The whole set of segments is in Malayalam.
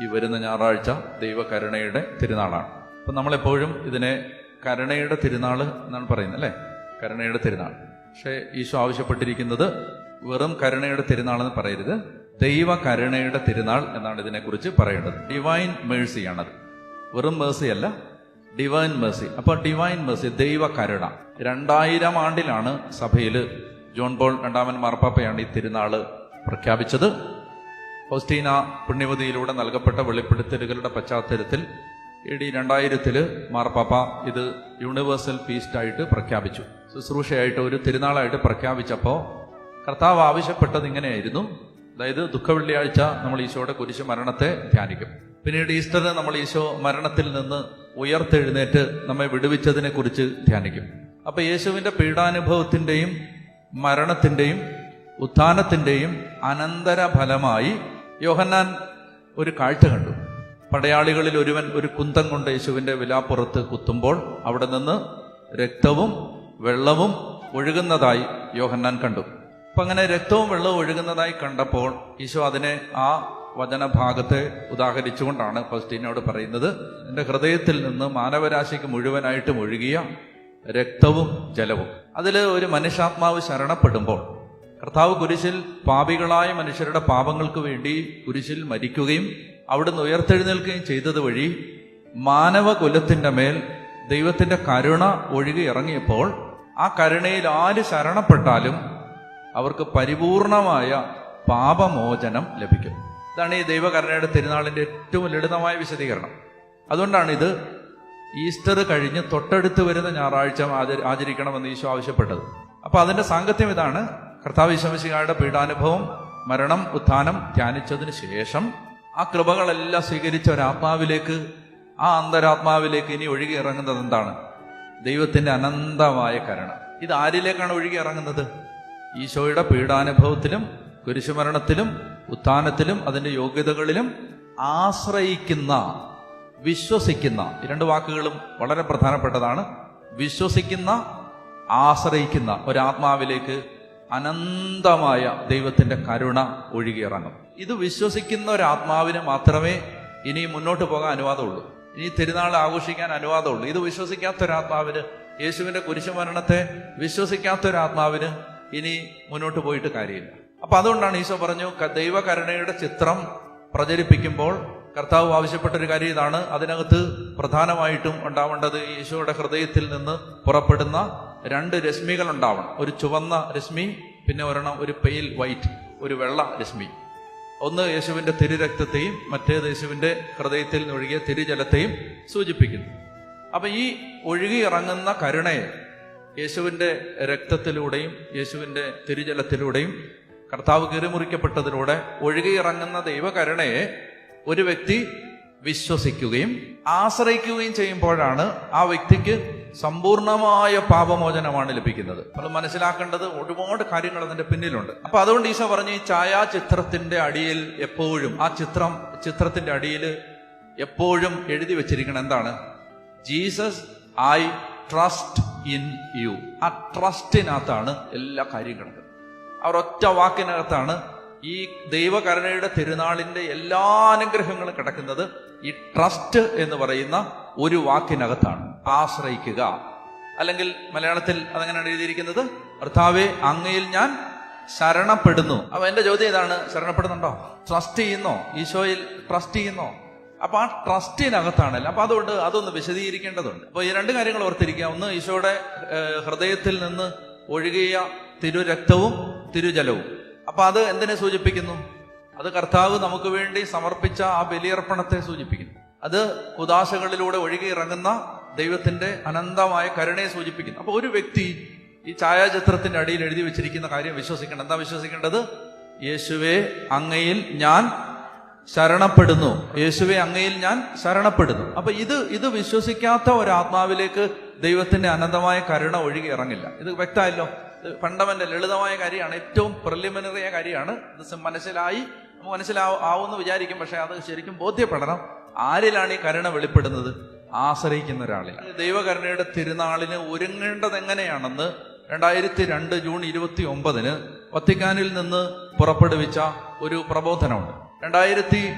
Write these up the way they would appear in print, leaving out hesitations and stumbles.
ഈ വരുന്ന ഞായറാഴ്ച ദൈവകരുണയുടെ തിരുനാളാണ്. അപ്പം നമ്മളെപ്പോഴും ഇതിനെ കരുണയുടെ തിരുനാൾ എന്നാണ് പറയുന്നത്, അല്ലേ? കരുണയുടെ തിരുനാൾ. പക്ഷേ ഈശോ ആവശ്യപ്പെട്ടിരിക്കുന്നത് വെറും കരുണയുടെ തിരുനാളെന്ന് പറയരുത്, ദൈവ കരുണയുടെ തിരുനാൾ എന്നാണ് ഇതിനെക്കുറിച്ച് പറയേണ്ടത്. ഡിവൈൻ മേഴ്സിയാണത്, വെറും മേഴ്സി അല്ല, ഡിവൈൻ മേഴ്സി. അപ്പോൾ ഡിവൈൻ മേഴ്സി, ദൈവ കരുണ. 2000 ആണ്ടിലാണ് സഭയിൽ ജോൺ പോൾ രണ്ടാമൻ മാർപ്പാപ്പയാണ് ഈ തിരുനാള് പ്രഖ്യാപിച്ചത്. ഫൗസ്റ്റീന പുണ്യവതിയിലൂടെ നൽകപ്പെട്ട വെളിപ്പെടുത്തലുകളുടെ പശ്ചാത്തലത്തിൽ AD 2000 മാർപ്പാപ്പ ഇത് യൂണിവേഴ്സൽ ഫീസ്റ്റായിട്ട് പ്രഖ്യാപിച്ചു. ശുശ്രൂഷയായിട്ട് ഒരു തിരുനാളായിട്ട് പ്രഖ്യാപിച്ചപ്പോൾ കർത്താവ് ആവശ്യപ്പെട്ടത് ഇങ്ങനെയായിരുന്നു. അതായത് ദുഃഖവെള്ളിയാഴ്ച നമ്മൾ ഈശോയുടെ കുരിശ് മരണത്തെ ധ്യാനിക്കും. പിന്നീട് ഈസ്റ്ററിന് നമ്മൾ ഈശോ മരണത്തിൽ നിന്ന് ഉയർത്തെഴുന്നേറ്റ് നമ്മെ വിടുവിച്ചതിനെ കുറിച്ച് ധ്യാനിക്കും. അപ്പൊ യേശുവിന്റെ പീഡാനുഭവത്തിന്റെയും മരണത്തിന്റെയും ഉത്ഥാനത്തിന്റെയും അനന്തര ഫലമായി യോഹന്നാൻ ഒരു കാഴ്ച കണ്ടു. പടയാളികളിൽ ഒരുവൻ ഒരു കുന്തം കൊണ്ട് യേശുവിന്റെ വിലാപ്പുറത്ത് കുത്തുമ്പോൾ അവിടെ നിന്ന് രക്തവും വെള്ളവും ഒഴുകുന്നതായി യോഹന്നാൻ കണ്ടു. അപ്പൊ അങ്ങനെ രക്തവും വെള്ളവും ഒഴുകുന്നതായി കണ്ടപ്പോൾ ഈശോ അതിനെ ആ വചനഭാഗത്തെ ഉദാഹരിച്ചുകൊണ്ടാണ് ഫൗസ്റ്റീനോട് പറയുന്നത്, എൻ്റെ ഹൃദയത്തിൽ നിന്ന് മാനവരാശിക്ക് മുഴുവനായിട്ടും ഒഴുകിയ രക്തവും ജലവും. അതിൽ ഒരു മനുഷ്യാത്മാവ് ശരണപ്പെടുമ്പോൾ കർത്താവ് കുരിശിൽ പാപികളായ മനുഷ്യരുടെ പാപങ്ങൾക്ക് വേണ്ടി കുരിശിൽ മരിക്കുകയും അവിടുന്ന് ഉയർത്തെഴുന്നേൽക്കുകയും ചെയ്തത് വഴി മാനവകുലത്തിന്റെ മേൽ ദൈവത്തിന്റെ കരുണ ഒഴുകി ഇറങ്ങിയപ്പോൾ ആ കരുണയിൽ ആര് ശരണപ്പെട്ടാലും അവർക്ക് പരിപൂർണമായ പാപമോചനം ലഭിക്കും. ഇതാണ് ഈ ദൈവകരുണയുടെ തിരുനാളിന്റെ ഏറ്റവും ലളിതമായ വിശദീകരണം. അതുകൊണ്ടാണ് ഇത് ഈസ്റ്റർ കഴിഞ്ഞ് തൊട്ടടുത്ത് വരുന്ന ഞായറാഴ്ച ആചരിക്കണമെന്ന് ഈശോ ആവശ്യപ്പെട്ടത്. അപ്പൊ അതിന്റെ സാങ്കത്യം ഇതാണ്. കർത്താവ് ഈശോ മിശിഹായുടെ പീഡാനുഭവം, മരണം, ഉത്ഥാനം ധ്യാനിച്ചതിന് ശേഷം ആ കൃപകളെല്ലാം സ്വീകരിച്ച ഒരാത്മാവിലേക്ക്, ആ അന്തരാത്മാവിലേക്ക് ഇനി ഒഴുകി ഇറങ്ങുന്നത് എന്താണ്? ദൈവത്തിന്റെ അനന്തമായ കരുണ. ഇത് ആരിലേക്കാണ് ഒഴുകി ഇറങ്ങുന്നത്? ഈശോയുടെ പീഡാനുഭവത്തിലും കുരിശുമരണത്തിലും ഉത്ഥാനത്തിലും അതിന്റെ യോഗ്യതകളിലും ആശ്രയിക്കുന്ന, വിശ്വസിക്കുന്ന, ഈ 2 വാക്കുകളും വളരെ പ്രധാനപ്പെട്ടതാണ്. വിശ്വസിക്കുന്ന, ആശ്രയിക്കുന്ന ഒരാത്മാവിലേക്ക് അനന്തമായ ദൈവത്തിന്റെ കരുണ ഒഴുകിയിറങ്ങും. ഇത് വിശ്വസിക്കുന്ന ഒരാത്മാവിന് മാത്രമേ ഇനി മുന്നോട്ട് പോകാൻ അനുവാദമുള്ളൂ, ഇനി തിരുനാൾ ആഘോഷിക്കാൻ അനുവാദമുള്ളൂ. ഇത് വിശ്വസിക്കാത്ത ഒരാത്മാവിന്, യേശുവിന്റെ കുരിശുമരണത്തെ വിശ്വസിക്കാത്ത ഒരാത്മാവിന് ഇനി മുന്നോട്ട് പോയിട്ട് കാര്യമില്ല. അപ്പൊ അതുകൊണ്ടാണ് ഈശോ പറഞ്ഞു, ദൈവകരുണയുടെ ചിത്രം പ്രചരിപ്പിക്കുമ്പോൾ കർത്താവ് ആവശ്യപ്പെട്ടൊരു കാര്യം ഇതാണ്. അതിനകത്ത് പ്രധാനമായിട്ടും ഉണ്ടാവേണ്ടത് ഈശോയുടെ ഹൃദയത്തിൽ നിന്ന് പുറപ്പെടുന്ന 2 രശ്മികൾ ഉണ്ടാവണം. ഒരു ചുവന്ന രശ്മി, പിന്നെ ഒരെണ്ണം ഒരു പെയിൽ വൈറ്റ്, ഒരു വെള്ള രശ്മി. ഒന്ന് യേശുവിന്റെ തിരുരക്തത്തെയും മറ്റേത് യേശുവിന്റെ ഹൃദയത്തിൽ ഒഴുകിയ തിരുജലത്തെയും സൂചിപ്പിക്കുന്നു. അപ്പൊ ഈ ഒഴുകി ഇറങ്ങുന്ന കരുണയെ യേശുവിന്റെ രക്തത്തിലൂടെയും യേശുവിന്റെ തിരുജലത്തിലൂടെയും കർത്താവ് കീറിമുറിക്കപ്പെട്ടതിലൂടെ ഒഴുകിയിറങ്ങുന്ന ദൈവകരുണയെ ഒരു വ്യക്തി വിശ്വസിക്കുകയും ആശ്രയിക്കുകയും ചെയ്യുമ്പോഴാണ് ആ വ്യക്തിക്ക് സമ്പൂർണമായ പാപമോചനമാണ് ലഭിക്കുന്നത്. നമ്മൾ മനസ്സിലാക്കേണ്ടത് ഒരുപാട് കാര്യങ്ങൾ അതിന്റെ പിന്നിലുണ്ട്. അപ്പൊ അതുകൊണ്ട് ഈശോ പറഞ്ഞു, ഈ ഛായാചിത്രത്തിന്റെ അടിയിൽ എപ്പോഴും, ആ ചിത്രത്തിന്റെ അടിയിൽ എപ്പോഴും എഴുതി വെച്ചിരിക്കണം എന്താണ്? Jesus, I trust in you. ആ ട്രസ്റ്റിനകത്താണ് എല്ലാ കാര്യങ്ങളും. അവർ ഒറ്റ വാക്കിനകത്താണ് ഈ ദൈവകരുണയുടെ തിരുനാളിന്റെ എല്ലാ അനുഗ്രഹങ്ങളും കിടക്കുന്നത്. ഈ ട്രസ്റ്റ് എന്ന് പറയുന്ന ഒരു വാക്കിനകത്താണ്. ആശ്രയിക്കുക, അല്ലെങ്കിൽ മലയാളത്തിൽ അതെങ്ങനെയാണ് എഴുതിയിരിക്കുന്നത്? കർത്താവേ, അങ്ങയിൽ ഞാൻ ശരണപ്പെടുന്നു. അപ്പൊ എന്റെ ചോദ്യം ഇതാണ്, ശരണപ്പെടുന്നുണ്ടോ? ട്രസ്റ്റ് ചെയ്യുന്നോ? ഈശോയിൽ ട്രസ്റ്റ് ചെയ്യുന്നോ? അപ്പൊ ആ ട്രസ്റ്റിനകത്താണല്ലോ. അപ്പൊ അതുകൊണ്ട് അതൊന്ന് വിശദീകരിക്കേണ്ടതുണ്ട്. അപ്പൊ ഈ 2 കാര്യങ്ങൾ ഓർത്തിരിക്കുക. ഒന്ന്, ഈശോയുടെ ഹൃദയത്തിൽ നിന്ന് ഒഴുകിയ തിരുരക്തവും തിരുജലവും. അപ്പൊ അത് എന്തിനെ സൂചിപ്പിക്കുന്നു? അത് കർത്താവ് നമുക്ക് വേണ്ടി സമർപ്പിച്ച ആ ബലിയർപ്പണത്തെ സൂചിപ്പിക്കുന്നു. അത് കുദാശകളിലൂടെ ഒഴുകി ഇറങ്ങുന്ന ദൈവത്തിന്റെ അനന്തമായ കരുണയെ സൂചിപ്പിക്കുന്നു. അപ്പൊ ഒരു വ്യക്തി ഈ ഛായാചിത്രത്തിന്റെ അടിയിൽ എഴുതി വെച്ചിരിക്കുന്ന കാര്യം വിശ്വസിക്കണം. എന്താ വിശ്വസിക്കേണ്ടത്? യേശുവേ, അങ്ങയിൽ ഞാൻ ശരണപ്പെടുന്നു. യേശുവേ, അങ്ങയിൽ ഞാൻ ശരണപ്പെടുന്നു. അപ്പൊ ഇത് വിശ്വസിക്കാത്ത ഒരാത്മാവിലേക്ക് ദൈവത്തിന്റെ അനന്തമായ കരുണ ഒഴുകി ഇറങ്ങില്ല. ഇത് വ്യക്തമായല്ലോ. ഫണ്ടമെന്റൽ ലളിതമായ കാര്യമാണ്, ഏറ്റവും പ്രിലിമിനറിയ കാര്യമാണ്. ഇത് മനസ്സിലാവുമെന്ന് വിചാരിക്കും, പക്ഷെ അത് ശരിക്കും ബോധ്യപ്പെടണം. ആരിലാണ് ഈ കരുണ വെളിപ്പെടുന്നത്? ആശ്രയിക്കുന്ന ഒരാളിൽ. ദൈവകരുണയുടെ തിരുനാളിന് ഒരുങ്ങേണ്ടത് എങ്ങനെയാണെന്ന് 2002 ജൂൺ 29 വത്തിക്കാനിൽ നിന്ന് പുറപ്പെടുവിച്ച ഒരു പ്രബോധനമുണ്ട്.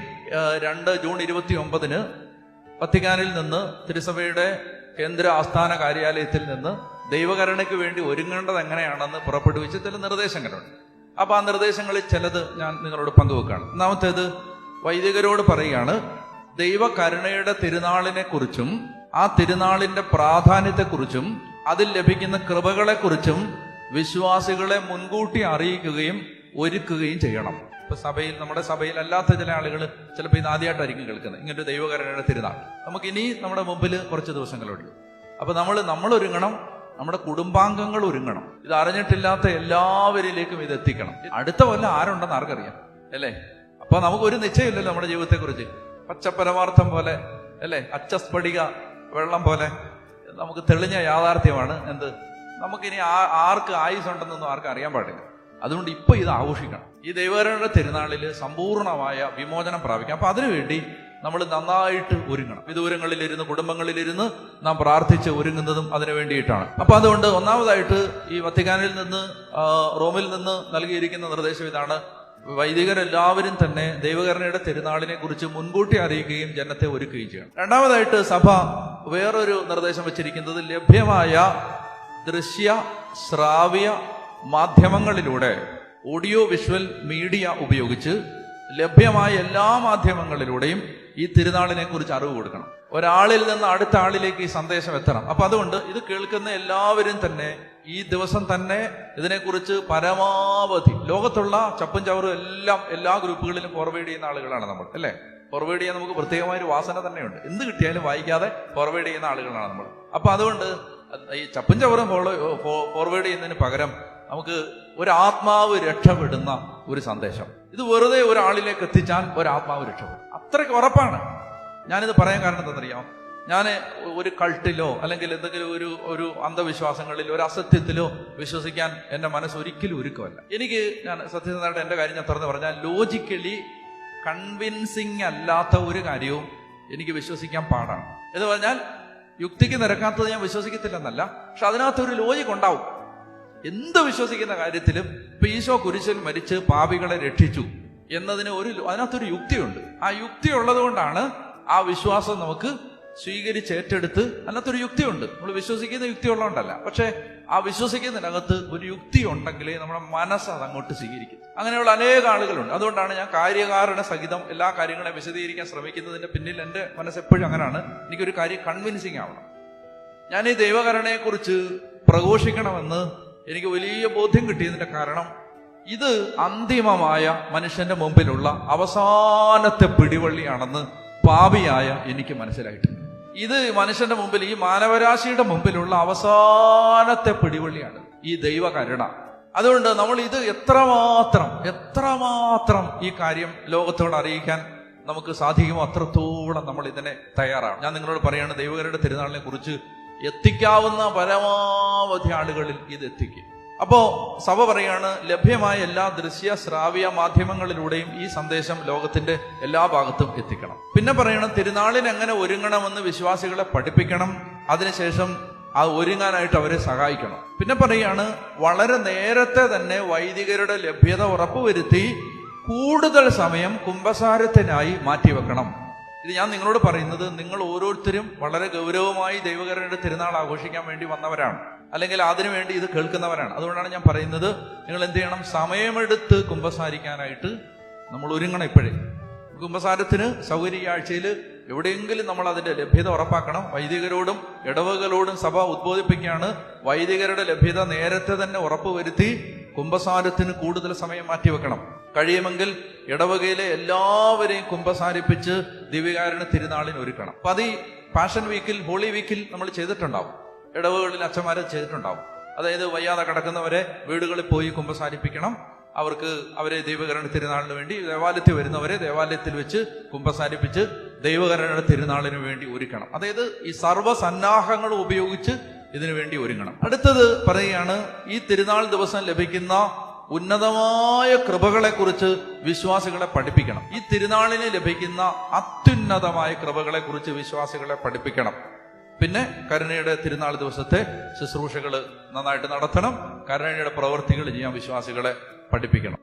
ജൂൺ 29 വത്തിക്കാനിൽ നിന്ന് തിരുസഭയുടെ കേന്ദ്ര ആസ്ഥാന കാര്യാലയത്തിൽ നിന്ന് ദൈവകരുണയ്ക്ക് വേണ്ടി ഒരുങ്ങേണ്ടത് എങ്ങനെയാണെന്ന് പുറപ്പെടുവിച്ച് ചില നിർദ്ദേശങ്ങളുണ്ട്. അപ്പൊ ആ നിർദ്ദേശങ്ങളിൽ ചിലത് ഞാൻ നിങ്ങളോട് പങ്കുവെക്കുകയാണ്. ഒന്നാമത്തേത്, വൈദികരോട് പറയുകയാണ്, ദൈവകരുണയുടെ തിരുനാളിനെ കുറിച്ചും ആ തിരുനാളിന്റെ പ്രാധാന്യത്തെക്കുറിച്ചും അതിൽ ലഭിക്കുന്ന കൃപകളെക്കുറിച്ചും വിശ്വാസികളെ മുൻകൂട്ടി അറിയിക്കുകയും ഒരുക്കുകയും ചെയ്യണം. ഇപ്പൊ സഭയിൽ, നമ്മുടെ സഭയിൽ അല്ലാത്ത ചില ആളുകൾ ചിലപ്പോൾ ഇത് ആദ്യമായിട്ടായിരിക്കും കേൾക്കുന്നത്, ഇങ്ങനൊരു ദൈവകരുണയുടെ തിരുനാൾ. നമുക്കിനി നമ്മുടെ മുമ്പിൽ കുറച്ച് ദിവസങ്ങളുണ്ട്. അപ്പൊ നമ്മൾ ഒരുങ്ങണം, നമ്മുടെ കുടുംബാംഗങ്ങൾ ഒരുങ്ങണം. ഇത് അറിഞ്ഞിട്ടില്ലാത്ത എല്ലാവരിലേക്കും ഇത് എത്തിക്കണം. അടുത്ത കൊല്ലം ആരുണ്ടെന്ന് ആർക്കറിയാം, അല്ലേ? അപ്പൊ നമുക്കൊരു നിശ്ചയമില്ലല്ലോ നമ്മുടെ ജീവിതത്തെക്കുറിച്ച്. പച്ചപ്പരമാർത്ഥം പോലെ, അല്ലേ, അച്ചസ്ഫടിക വെള്ളം പോലെ നമുക്ക് തെളിഞ്ഞ യാഥാർത്ഥ്യമാണ് എന്ത്, നമുക്കിനി ആർക്ക് ആയുസുണ്ടെന്നൊന്നും ആർക്കും അറിയാൻ പാടില്ല. അതുകൊണ്ട് ഇപ്പൊ ഇത് ആഘോഷിക്കണം. ഈ ദൈവകരുണയുടെ തിരുനാളിൽ സമ്പൂർണമായ വിമോചനം പ്രാപിക്കാം. അപ്പൊ അതിനുവേണ്ടി നമ്മൾ നന്നായിട്ട് ഒരുങ്ങണം. വിദൂരങ്ങളിലിരുന്ന്, കുടുംബങ്ങളിലിരുന്ന് നാം പ്രാർത്ഥിച്ച് ഒരുങ്ങുന്നതും അതിനു വേണ്ടിയിട്ടാണ്. അപ്പൊ അതുകൊണ്ട് ഒന്നാമതായിട്ട് ഈ വത്തിക്കാനിൽ നിന്ന്, റോമിൽ നിന്ന് നൽകിയിരിക്കുന്ന നിർദ്ദേശം ഇതാണ്: വൈദികരെല്ലാവരും തന്നെ ദൈവകരുണയുടെ തിരുനാളിനെ കുറിച്ച് മുൻകൂട്ടി അറിയിക്കുകയും ജനത്തെ ഒരുക്കുകയും ചെയ്യണം. രണ്ടാമതായിട്ട് സഭ വേറൊരു നിർദ്ദേശം വെച്ചിരിക്കുന്നത്, ലഭ്യമായ ദൃശ്യ ശ്രാവ്യ മാധ്യമങ്ങളിലൂടെ, ഓഡിയോ വിഷ്വൽ മീഡിയ ഉപയോഗിച്ച് ലഭ്യമായ എല്ലാ മാധ്യമങ്ങളിലൂടെയും ഈ തിരുനാളിനെ കുറിച്ച് അറിവ് കൊടുക്കണം. ഒരാളിൽ നിന്ന് അടുത്ത ആളിലേക്ക് ഈ സന്ദേശം എത്തണം. അപ്പൊ അതുകൊണ്ട് ഇത് കേൾക്കുന്ന എല്ലാവരും തന്നെ ഈ ദിവസം തന്നെ ഇതിനെക്കുറിച്ച് പരമാവധി ലോകത്തുള്ള ചപ്പും ചവറും എല്ലാം എല്ലാ ഗ്രൂപ്പുകളിലും ഫോർവേഡ് ചെയ്യുന്ന ആളുകളാണ് നമ്മൾ, അല്ലേ? ഫോർവേഡ് ചെയ്യാൻ നമുക്ക് പ്രത്യേകമായൊരു വാസന തന്നെയുണ്ട്. എന്ത് കിട്ടിയാലും വായിക്കാതെ ഫോർവേഡ് ചെയ്യുന്ന ആളുകളാണ് നമ്മൾ. അപ്പൊ അതുകൊണ്ട് ഈ ചപ്പും ചവറും ഫോർവേഡ് ചെയ്യുന്നതിന് പകരം നമുക്ക് ഒരു ആത്മാവ് രക്ഷപ്പെടുന്ന ഒരു സന്ദേശം, ഇത് വെറുതെ ഒരാളിലേക്ക് എത്തിച്ചാൽ ഒരാത്മാവ് രക്ഷപ്പെടും. അത്രയ്ക്ക് ഉറപ്പാണ്. ഞാനിത് പറയാൻ കാരണം എന്താണെന്നറിയാം? ഞാൻ ഒരു കൾട്ടിലോ അല്ലെങ്കിൽ എന്തെങ്കിലും ഒരു അന്ധവിശ്വാസങ്ങളിലോ ഒരു അസത്യത്തിലോ വിശ്വസിക്കാൻ എൻ്റെ മനസ്സ് ഒരിക്കലും ഒരുക്കമല്ല. ഞാൻ സത്യസന്ധമായിട്ട് എൻ്റെ കാര്യം ഞാൻ തുറന്ന് പറഞ്ഞാൽ, ലോജിക്കലി കൺവിൻസിങ് അല്ലാത്ത ഒരു കാര്യവും എനിക്ക് വിശ്വസിക്കാൻ പാടാണ്. എന്ന് പറഞ്ഞാൽ യുക്തിക്ക് നിരക്കാത്തത് ഞാൻ വിശ്വസിക്കത്തില്ലെന്നല്ല, പക്ഷെ അതിനകത്തൊരു ലോജിക് ഉണ്ടാവും. എന്ത് വിശ്വസിക്കുന്ന കാര്യത്തിലും ഇപ്പൊ ഈശോ കുരിശിൽ മരിച്ച് പാപികളെ രക്ഷിച്ചു എന്നതിന് അതിനകത്തൊരു യുക്തിയുണ്ട്. ആ യുക്തി ഉള്ളത് കൊണ്ടാണ് ആ വിശ്വാസം നമുക്ക് സ്വീകരിച്ചേറ്റെടുത്ത്, അതിനകത്തൊരു യുക്തിയുണ്ട്. നമ്മൾ വിശ്വസിക്കുന്ന യുക്തി ഉള്ളതുകൊണ്ടല്ല, പക്ഷെ ആ വിശ്വസിക്കുന്നതിനകത്ത് ഒരു യുക്തി ഉണ്ടെങ്കിലേ നമ്മുടെ മനസ്സ് അതങ്ങോട്ട് സ്വീകരിക്കും. അങ്ങനെയുള്ള അനേക ആളുകളുണ്ട്. അതുകൊണ്ടാണ് ഞാൻ കാര്യകാരണ സഹിതം എല്ലാ കാര്യങ്ങളെ വിശദീകരിക്കാൻ ശ്രമിക്കുന്നതിന്റെ പിന്നിൽ എൻ്റെ മനസ്സ് എപ്പോഴും അങ്ങനെയാണ്. എനിക്കൊരു കാര്യം കൺവിൻസിങ് ആവണം. ഞാൻ ഈ ദൈവകരുണയെക്കുറിച്ച് പ്രഘോഷിക്കണമെന്ന് എനിക്ക് വലിയ ബോധ്യം കിട്ടിയതിന്റെ കാരണം, ഇത് അന്തിമമായ മനുഷ്യന്റെ മുമ്പിലുള്ള അവസാനത്തെ പിടിവള്ളിയാണെന്ന് പാപിയായ എനിക്ക് മനസ്സിലായിട്ടുണ്ട്. ഇത് മനുഷ്യന്റെ മുമ്പിൽ, ഈ മാനവരാശിയുടെ മുമ്പിലുള്ള അവസാനത്തെ പിടിവള്ളിയാണ് ഈ ദൈവകരുണ. അതുകൊണ്ട് നമ്മൾ ഇത് എത്രമാത്രം ഈ കാര്യം ലോകത്തോട് അറിയിക്കാൻ നമുക്ക് സാധിക്കുമോ അത്രത്തോളം നമ്മൾ ഇതിനെ തയ്യാറാണ്. ഞാൻ നിങ്ങളോട് പറയാണ്, ദൈവകരുണയുടെ തിരുനാളിനെ കുറിച്ച് എത്തിക്കാവുന്ന പരമാവധി ആളുകളിൽ ഇത് എത്തിക്കും. അപ്പോ സഭ പറയാണ്, ലഭ്യമായ എല്ലാ ദൃശ്യ ശ്രാവ്യ മാധ്യമങ്ങളിലൂടെയും ഈ സന്ദേശം ലോകത്തിന്റെ എല്ലാ ഭാഗത്തും എത്തിക്കണം. പിന്നെ പറയണം, തിരുനാളിന് എങ്ങനെ ഒരുങ്ങണമെന്ന് വിശ്വാസികളെ പഠിപ്പിക്കണം. അതിനുശേഷം ആ ഒരുങ്ങാനായിട്ട് അവരെ സഹായിക്കണം. പിന്നെ പറയാണ്, വളരെ നേരത്തെ തന്നെ വൈദികരുടെ ലഭ്യത ഉറപ്പുവരുത്തി കൂടുതൽ സമയം കുമ്പസാരത്തിനായി മാറ്റിവെക്കണം. ഇത് ഞാൻ നിങ്ങളോട് പറയുന്നത്, നിങ്ങൾ ഓരോരുത്തരും വളരെ ഗൗരവമായി ദൈവകരുണയുടെ തിരുനാൾ ആഘോഷിക്കാൻ വേണ്ടി വന്നവരാണ്, അല്ലെങ്കിൽ അതിനുവേണ്ടി ഇത് കേൾക്കുന്നവരാണ്. അതുകൊണ്ടാണ് ഞാൻ പറയുന്നത്, നിങ്ങൾ എന്ത് ചെയ്യണം? സമയമെടുത്ത് കുമ്പസാരിക്കാനായിട്ട് നമ്മൾ ഒരുങ്ങണം. ഇപ്പോഴേ കുമ്പസാരത്തിന് സൗകര്യ ആഴ്ചയിൽ എവിടെയെങ്കിലും നമ്മൾ അതിന്റെ ലഭ്യത ഉറപ്പാക്കണം. വൈദികരോടും ഇടവകളോടും സഭ ഉദ്ബോധിപ്പിക്കുകയാണ്, വൈദികരുടെ ലഭ്യത നേരത്തെ തന്നെ ഉറപ്പുവരുത്തി കുമ്പസാരത്തിന് കൂടുതൽ സമയം മാറ്റിവെക്കണം. കഴിയുമെങ്കിൽ ഇടവകയിലെ എല്ലാവരെയും കുമ്പസാരിപ്പിച്ച് ദിവ്യകാരുണ്യ തിരുനാളിന് ഒരുക്കണം. അപ്പൊ അത് ഈ പാഷൻ വീക്കിൽ, ഹോളി വീക്കിൽ നമ്മൾ ചെയ്തിട്ടുണ്ടാവും. ഇടവകളിൽ അച്ഛന്മാരെ ചെയ്തിട്ടുണ്ടാവും. അതായത് വയ്യാതെ കിടക്കുന്നവരെ വീടുകളിൽ പോയി കുമ്പസാരിപ്പിക്കണം. അവരെ ദൈവകരുണ തിരുനാളിന് വേണ്ടി ദേവാലയത്തിൽ വരുന്നവരെ ദേവാലയത്തിൽ വെച്ച് കുമ്പസാരിപ്പിച്ച് ദൈവകരുണ തിരുനാളിന് വേണ്ടി ഒരുക്കണം. അതായത് ഈ സർവ്വസന്നാഹങ്ങളും ഉപയോഗിച്ച് ഇതിനു വേണ്ടി ഒരുങ്ങണം. അടുത്തത് പറയുകയാണ്, ഈ തിരുനാൾ ദിവസം ലഭിക്കുന്ന ഉന്നതമായ കൃപകളെക്കുറിച്ച് വിശ്വാസികളെ പഠിപ്പിക്കണം. ഈ തിരുനാളിന് ലഭിക്കുന്ന അത്യുന്നതമായ കൃപകളെക്കുറിച്ച് വിശ്വാസികളെ പഠിപ്പിക്കണം. പിന്നെ കരുണയുടെ തിരുനാൾ ദിവസത്തെ ശുശ്രൂഷകൾ നന്നായിട്ട് നടത്തണം. കരുണയുടെ പ്രവൃത്തികൾ ചെയ്യാൻ വിശ്വാസികളെ പഠിപ്പിക്കണം.